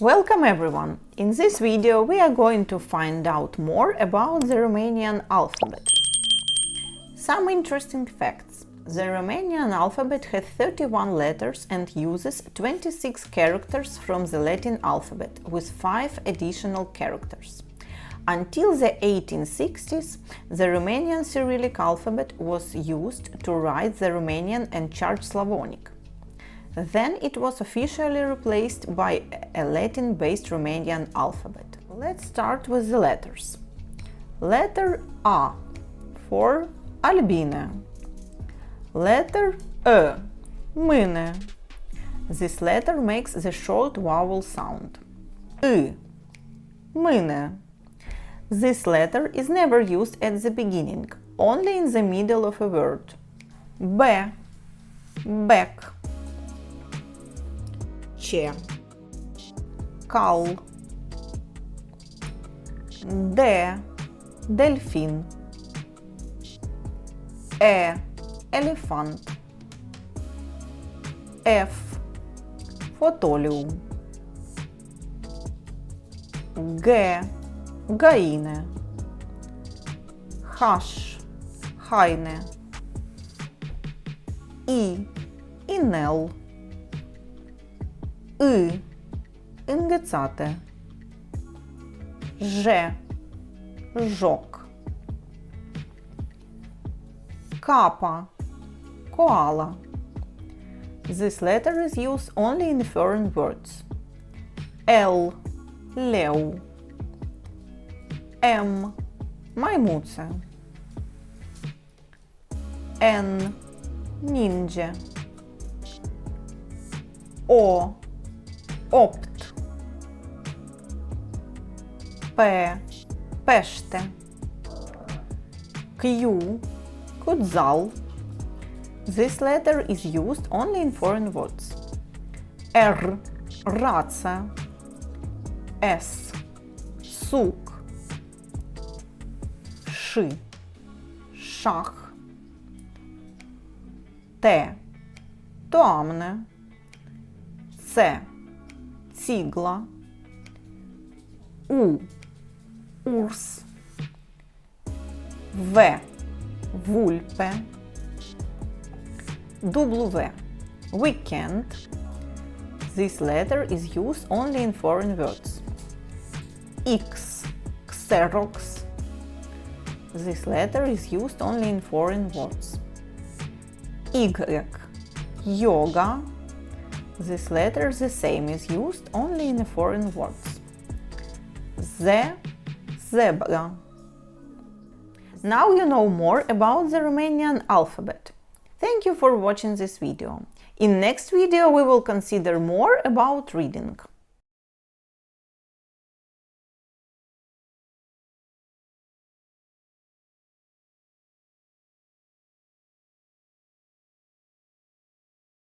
Welcome everyone! In this video we are going to find out more about the Romanian alphabet. Some interesting facts. The Romanian alphabet has 31 letters and uses 26 characters from the Latin alphabet, with 5 additional characters. Until the 1860s, the Romanian Cyrillic alphabet was used to write the Romanian and Church Slavonic. Then it was officially replaced by a Latin-based Romanian alphabet. Let's start with the letters. Letter A for Albine. Letter E, mâine. This letter makes the short vowel sound. I, mâine. This letter is never used at the beginning, only in the middle of a word. B, bec. C, cal. D, delfin. E, elefant. F, fotoliu. G, găină. H, haine. I, inel. I, înghețate. J, joc. K, koala. This letter is used only in foreign words. L, leu. M, maimuță. N, ninge. O, opt. P, pește. Q, cuțal. This letter is used only in foreign words. R, rață. S, suc. Ș, șah. T, toamnă. C, țigla. U, urs. V, vulpe. W, weekend. This letter is used only in foreign words. X, xerox. This letter is used only in foreign words. Y, yoga. This letter, the same, is used only in foreign words. Z, zebra. Now you know more about the Romanian alphabet. Thank you for watching this video. In next video we will consider more about reading.